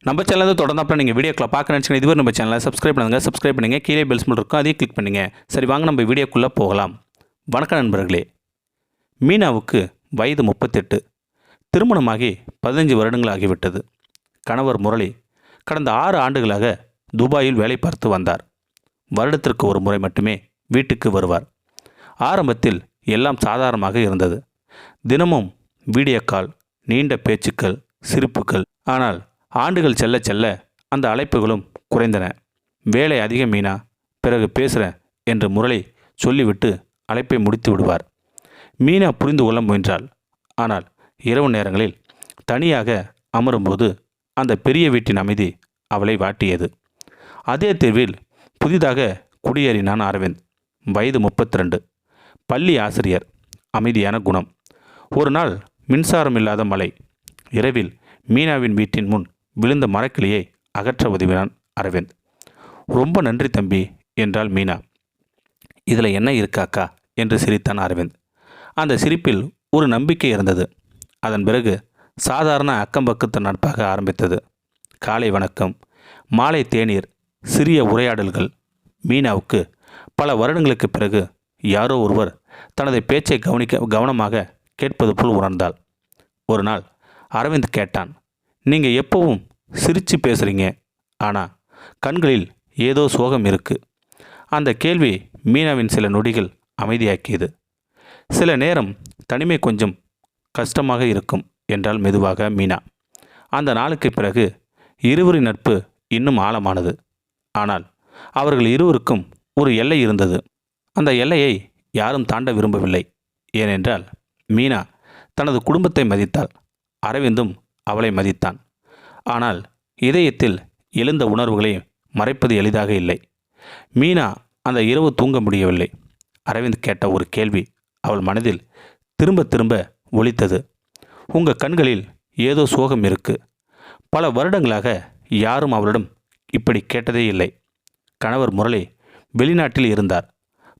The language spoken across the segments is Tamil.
நம்ம சேனல் தொடர்ந்தாப்புல நீங்கள் வீடியோக்களை பார்க்க நினச்சிங்கன்னா இதுவரை நம்ம சேனலை சப்ஸ்கிரைப் பண்ணுங்கள் கீழே பெல் சிம்பல் இருக்கும் அதையும் கிளிக் பண்ணுங்கள். சரி வாங்க நம்ம வீடியோக்குள்ளே போகலாம். வணக்கம் நண்பர்களே. மீனாவுக்கு வயது 38, திருமணமாகி 15 வருடங்கள் ஆகிவிட்டது. கணவர் முரளி கடந்த 6 ஆண்டுகளாக துபாயில் வேலை பார்த்து வந்தார். வருடத்திற்கு ஒரு முறை மட்டுமே வீட்டுக்கு வருவார். ஆரம்பத்தில் எல்லாம் சாதாரணமாக இருந்தது. தினமும் வீடியோ கால், நீண்ட பேச்சுக்கள், சிரிப்புகள். ஆனால் ஆண்டுகள் செல்ல செல்ல அந்த அழைப்புகளும் குறைந்தன. வேலை அதிகம் மீனா, பிறகு பேசுகிறேன் என்று முரளி சொல்லிவிட்டு அழைப்பை முடித்து விடுவார். மீனா புரிந்து கொள்ள முயன்றாள். ஆனால் இரவு நேரங்களில் தனியாக அமரும்போது அந்த பெரிய வீட்டின் அமைதி அவளை வாட்டியது. அதே தெருவில் புதிதாக குடியேறினான் அரவிந்த். வயது 32, பள்ளி ஆசிரியர், அமைதியான குணம். ஒரு நாள் மின்சாரம் இல்லாத மழை. இரவில் மீனாவின் வீட்டின் முன் விழுந்த மரக்கிளியை அகற்ற உதவினான் அரவிந்த். ரொம்ப நன்றி தம்பி என்றாள் மீனா. இதில் என்ன இருக்காக்கா என்று சிரித்தான் அரவிந்த். அந்த சிரிப்பில் ஒரு நம்பிக்கை இருந்தது. அதன் பிறகு சாதாரண அக்கம்பக்கத்து நட்பாக ஆரம்பித்தது. காலை வணக்கம், மாலை தேநீர், சிறிய உரையாடல்கள். மீனாவுக்கு பல வருடங்களுக்கு பிறகு யாரோ ஒருவர் தனது பேச்சை கவனமாக கேட்பது போல் உணர்ந்தாள். ஒரு நாள் அரவிந்த் கேட்டான், நீங்கள் எப்பவும் சிரித்து பேசுகிறீங்க, ஆனால் கண்களில் ஏதோ சோகம் இருக்குது. அந்த கேள்வி மீனாவின் சில நொடிகள் அமைதியாக்கியது. சில நேரம் தனிமை கொஞ்சம் கஷ்டமாக இருக்கும் என்றால் மெதுவாக மீனா. அந்த நாளுக்கு பிறகு இருவரின் நட்பு இன்னும் ஆழமானது. ஆனால் அவர்கள் இருவருக்கும் ஒரு எல்லை இருந்தது. அந்த எல்லையை யாரும் தாண்ட விரும்பவில்லை. ஏனென்றால் மீனா தனது குடும்பத்தை மதித்தாள். அரவிந்தும் அவளை மதித்தான். ஆனால் இதயத்தில் எழுந்த உணர்வுகளை மறைப்பது எளிதாக இல்லை. மீனா அந்த இரவு தூங்க முடியவில்லை. அரவிந்த் கேட்ட ஒரு கேள்வி அவள் மனதில் திரும்ப திரும்ப ஒலித்தது. உங்கள் கண்களில் ஏதோ சோகம் இருக்கு. பல வருடங்களாக யாரும் அவளிடம் இப்படி கேட்டதே இல்லை. கணவர் முரளி வெளிநாட்டில் இருந்தார்.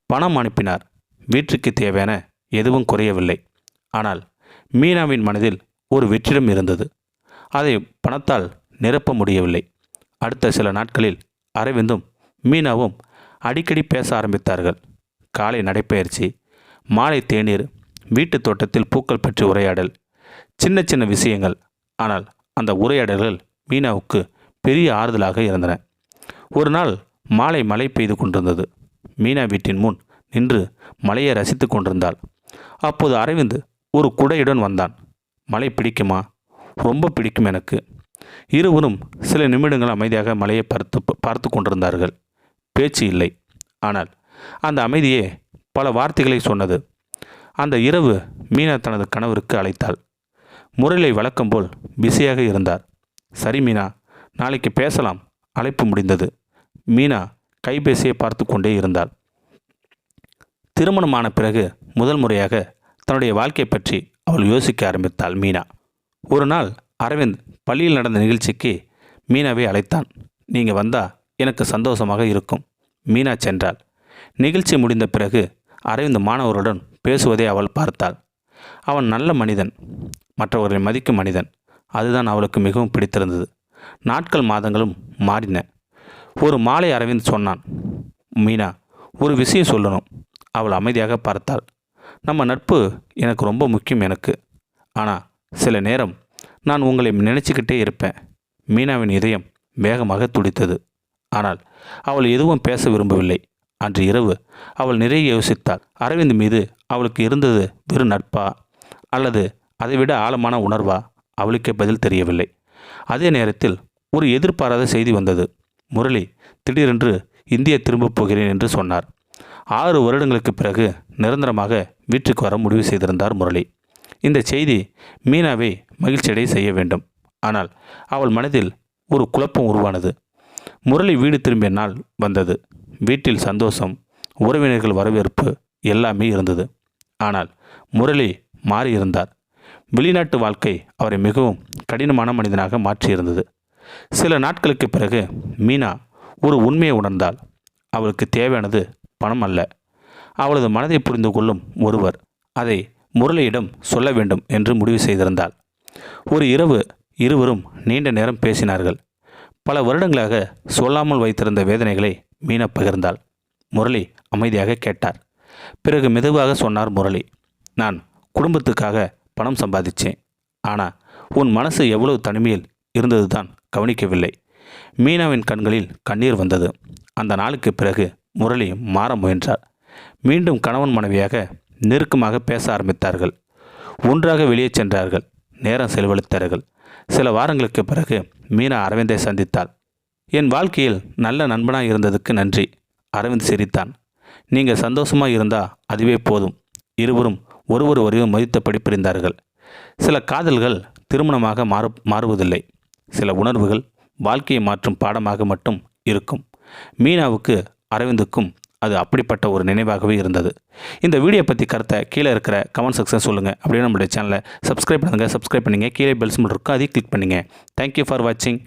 பணம் அனுப்பினார். வீட்டுக்கு தேவையான எதுவும் குறையவில்லை. ஆனால் மீனாவின் மனதில் ஒரு வெற்றிடம் இருந்தது. அதை பணத்தால் நிரப்ப முடியவில்லை. அடுத்த சில நாட்களில் அரவிந்தும் மீனாவும் அடிக்கடி பேச ஆரம்பித்தார்கள். காலை நடைப்பயிற்சி, மாலை தேநீர், வீட்டு தோட்டத்தில் பூக்கள் பற்றி உரையாடல், சின்ன சின்ன விஷயங்கள். ஆனால் அந்த உரையாடல்கள் மீனாவுக்கு பெரிய ஆறுதலாக இருந்தன. ஒரு நாள் மாலை மழை பெய்து கொண்டிருந்தது. மீனா வீட்டின் முன் நின்று மழையை ரசித்து கொண்டிருந்தாள். அப்போது அரவிந்த் ஒரு குடையுடன் வந்தான். மழை பிடிக்குமா? ரொம்ப பிடிக்கும் எனக்கு. இருவரும் சில நிமிடங்கள் அமைதியாக மழையை பார்த்து கொண்டிருந்தார்கள். பேச்சு இல்லை. ஆனால் அந்த அமைதியே பல வார்த்தைகளை சொன்னது. அந்த இரவு மீனா தனது கணவருக்கு அழைத்தாள். முரளி வழக்கம் போல் பிஸியாக இருந்தார். சரி மீனா, நாளைக்கு பேசலாம். அழைப்பு முடிந்தது. மீனா கைபேசியை பார்த்து கொண்டே இருந்தாள். திருமணமான பிறகு முதல் முறையாக தன்னுடைய வாழ்க்கை பற்றி அவள் யோசிக்க ஆரம்பித்தாள் மீனா. ஒரு நாள் அரவிந்த் பள்ளியில் நடந்த நிகழ்ச்சிக்கு மீனாவை அழைத்தான். நீங்கள் வந்தால் எனக்கு சந்தோஷமாக இருக்கும். மீனா சென்றாள். நிகழ்ச்சி முடிந்த பிறகு அரவிந்த் மாணவருடன் பேசுவதை அவள் பார்த்தாள். அவன் நல்ல மனிதன், மற்றவர்களை மதிக்கும் மனிதன். அதுதான் அவளுக்கு மிகவும் பிடித்திருந்தது. நாட்கள் மாதங்களும் மாறின. ஒரு மாலை அரவிந்த் சொன்னான், மீனா, ஒரு விஷயம் சொல்லணும். அவள் அமைதியாக பார்த்தாள். நம்ம நட்பு எனக்கு ரொம்ப முக்கியம் எனக்கு. ஆனால் சில நேரம் நான் உங்களை நினச்சிக்கிட்டே இருப்பேன். மீனாவின் இதயம் வேகமாக துடித்தது. ஆனால் அவள் எதுவும் பேச விரும்பவில்லை. அன்று இரவு அவள் நிறைய யோசித்தாள். அரவிந்த் மீது அவளுக்கு இருந்தது வெறும் நட்பா அல்லது அதைவிட ஆழமான உணர்வா? அவளுக்கே பதில் தெரியவில்லை. அதே நேரத்தில் ஒரு எதிர்பாராத செய்தி வந்தது. முரளி திடீரென்று இந்தியா திரும்பப் போகிறேன் என்று சொன்னார். 6 வருடங்களுக்கு பிறகு நிரந்தரமாக வீட்டுக்கு வர முடிவு செய்திருந்தார் முரளி. இந்த செய்தி மீனாவை மகிழ்ச்சியடைய செய்ய வேண்டும். ஆனால் அவள் மனதில் ஒரு குழப்பம் உருவானது. முரளி வீடு திரும்பிய நாள் வந்தது. வீட்டில் சந்தோஷம், உறவினர்கள் வரவேற்பு எல்லாமே இருந்தது. ஆனால் முரளி மாறியிருந்தார். வெளிநாட்டு வாழ்க்கை அவரை மிகவும் கடினமான மனிதனாக மாற்றியிருந்தது. சில நாட்களுக்கு பிறகு மீனா ஒரு உண்மையை உணர்ந்தாள். அவளுக்கு தேவையானது பணம் அல்ல, அவளது மனதை புரிந்து கொள்ளும் ஒருவர். அதை முரளியிடம் சொல்ல வேண்டும் என்று முடிவு செய்திருந்தாள். ஒரு இரவு இருவரும் நீண்ட நேரம் பேசினார்கள். பல வருடங்களாக சொல்லாமல் வைத்திருந்த வேதனைகளை மீனா பகிர்ந்தாள். முரளி அமைதியாக கேட்டார். பிறகு மெதுவாக சொன்னார் முரளி, நான் குடும்பத்துக்காக பணம் சம்பாதிச்சேன். ஆனால் உன் மனசு எவ்வளவு தனிமையில் இருந்தது தான் கவனிக்கவில்லை. மீனாவின் கண்களில் கண்ணீர் வந்தது. அந்த நாளுக்கு பிறகு முரளி மாற முயன்றார். மீண்டும் கணவன் மனைவியாக நெருக்கமாக பேச ஆரம்பித்தார்கள். ஒன்றாக வெளியே சென்றார்கள். நேரம் செலவழித்தார்கள். சில வாரங்களுக்கு பிறகு மீனா அரவிந்தை சந்தித்தாள். என் வாழ்க்கையில் நல்ல நண்பனாக இருந்ததுக்கு நன்றி. அரவிந்த் சிரித்தான். நீங்கள் சந்தோஷமாக இருந்தால் அதுவே போதும். இருவரும் ஒருவரையும் மதித்தபடி பிரிந்தார்கள். சில காதல்கள் திருமணமாக மாறுவதில்லை. சில உணர்வுகள் வாழ்க்கையை மாற்றும் பாடமாக மட்டும் இருக்கும். மீனாவுக்கு அரவிந்துக்கும் அது அப்படிப்பட்ட ஒரு நினைவாகவே இருந்தது. இந்த வீடியோ பற்றி கருத்தை கீழே இருக்கிற கமெண்ட் செக்ஷன் சொல்லுங்கள். அப்படியே நம்மளுடைய சேனலை சப்ஸ்கிரைப் பண்ணுங்கள். கீழே பெல் சிம்பல் இருக்கும், அதையும் கிளிக் பண்ணுங்கள். தேங்க்யூ ஃபார் வாட்சிங்.